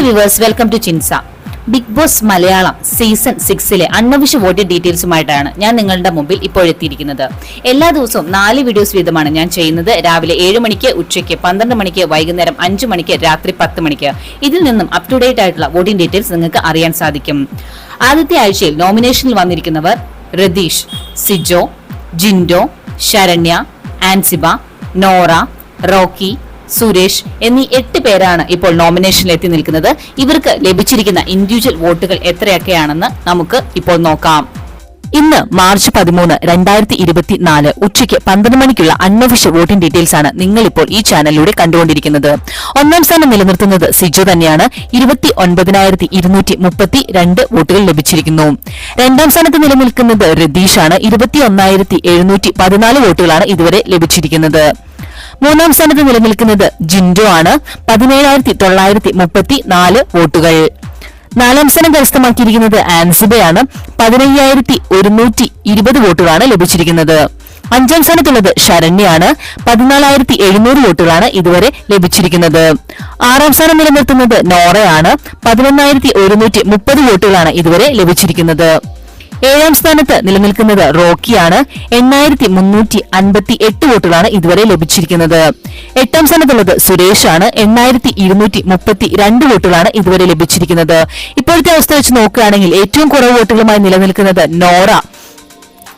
Viewers, welcome to ചിൻസ. Bigg Boss Malayalam season 6 unofficial voting ഡീറ്റെയിൽസുമായിട്ടാണ് ഞാൻ നിങ്ങളുടെ മുമ്പിൽ ഇപ്പോൾ എത്തിയിരിക്കുന്നത്. എല്ലാ ദിവസവും 4 വീഡിയോസ് വീതമാണ് ഞാൻ ചെയ്യുന്നത്. രാവിലെ 7 മണിക്ക്, ഉച്ചയ്ക്ക് 12 മണിക്ക്, വൈകുന്നേരം 5 മണിക്ക്, രാത്രി 10 മണിക്ക്. ഇതിൽ നിന്നും അപ് ടു ഡേറ്റ് ആയിട്ടുള്ള വോട്ടിംഗ് ഡീറ്റെയിൽസ് നിങ്ങൾക്ക് അറിയാൻ സാധിക്കും. ആദ്യത്തെ ആഴ്ചയിൽ നോമിനേഷനിൽ വന്നിരിക്കുന്നവർ രതീഷ്, സിജോ, ജിൻഡോ, ശരണ്യ, ആൻസിബ, നോറ, റോക്കി, സുരേഷ് എന്നീ 8 പേരാണ് ഇപ്പോൾ നോമിനേഷനിൽ എത്തി നിൽക്കുന്നത്. ഇവർക്ക് ലഭിച്ചിരിക്കുന്ന ഇൻഡിവിജ്വൽ വോട്ടുകൾ എത്രയൊക്കെയാണെന്ന് നമുക്ക് ഇപ്പോൾ നോക്കാം. ഇന്ന് മാർച്ച് 13, 2024 ഉച്ചയ്ക്ക് 12 മണിക്കുള്ള അൺഒഫീഷ്യൽ വോട്ടിംഗ് ഡീറ്റെയിൽസ് ആണ് നിങ്ങൾ ഇപ്പോൾ ഈ ചാനലിലൂടെ കണ്ടുകൊണ്ടിരിക്കുന്നത്. ഒന്നാം സ്ഥാനം നിലനിർത്തുന്നത് സിജോ തന്നെയാണ്. 29,232 വോട്ടുകൾ ലഭിച്ചിരിക്കുന്നു. രണ്ടാം സ്ഥാനത്ത് നിലനിൽക്കുന്നത് രതീഷാണ്. 21,714 വോട്ടുകളാണ് ഇതുവരെ ലഭിച്ചിരിക്കുന്നത്. മൂന്നാം സ്ഥാനത്ത് നിലനിൽക്കുന്നത് ജിൻഡോ ആണ്. 17,934 വോട്ടുകൾ. നാലാം സ്ഥാനം കരസ്ഥമാക്കിയിരിക്കുന്നത് ആൻസിബയാണ്. 15,120 വോട്ടുകളാണ് ലഭിച്ചിരിക്കുന്നത്. അഞ്ചാം സ്ഥാനത്തുള്ളത് ശരണ്യാണ്. 14,700 വോട്ടുകളാണ് ഇതുവരെ ലഭിച്ചിരിക്കുന്നത്. ആറാം സ്ഥാനം നിലനിർത്തുന്നത് നോറയാണ്. 11,130 വോട്ടുകളാണ് ഇതുവരെ ലഭിച്ചിരിക്കുന്നത്. ഏഴാം സ്ഥാനത്ത് നിലനിൽക്കുന്നത് റോക്കിയാണ്. 8,358 വോട്ടുകളാണ് ഇതുവരെ ലഭിച്ചിരിക്കുന്നത്. എട്ടാം സ്ഥാനത്തുള്ളത് സുരേഷാണ്. 8,232 വോട്ടുകളാണ് ഇതുവരെ ലഭിച്ചിരിക്കുന്നത്. ഇപ്പോഴത്തെ അവസ്ഥ വെച്ച് നോക്കുകയാണെങ്കിൽ ഏറ്റവും കുറവ് വോട്ടുകളുമായി നിലനിൽക്കുന്നത് നോറ,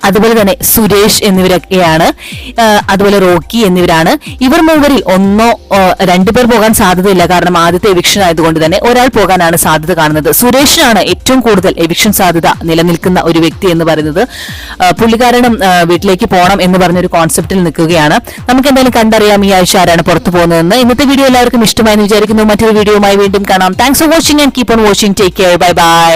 അതുപോലെ തന്നെ സുരേഷ് എന്നിവരൊക്കെയാണ്. അതുപോലെ റോക്കി എന്നിവരാണ്. ഇവർ മൂവരിൽ ഒന്നോ 2 പേർ പോകാൻ സാധ്യതയില്ല. കാരണം ആദ്യത്തെ എവിക്ഷൻ ആയതുകൊണ്ട് തന്നെ ഒരാൾ പോകാനാണ് സാധ്യത കാണുന്നത്. സുരേഷിനാണ് ഏറ്റവും കൂടുതൽ എവിക്ഷൻ സാധ്യത നിലനിൽക്കുന്ന ഒരു വ്യക്തി എന്ന് പറയുന്നത്. പുള്ളിക്കാരനും വീട്ടിലേക്ക് പോകണം എന്ന് പറഞ്ഞൊരു കോൺസെപ്റ്റിൽ നിൽക്കുകയാണ്. നമുക്ക് എന്തായാലും കണ്ടറിയാം ഈ ആഴ്ച ആരാണ് പുറത്തു പോകുന്നതെന്ന്. ഇന്നത്തെ വീഡിയോ എല്ലാവർക്കും ഇഷ്ടമായെന്ന് വിചാരിക്കുന്നു. മറ്റൊരു വീഡിയോയുമായി വീണ്ടും കാണാം. Thanks for watching and keep on watching. Take care. Bye bye.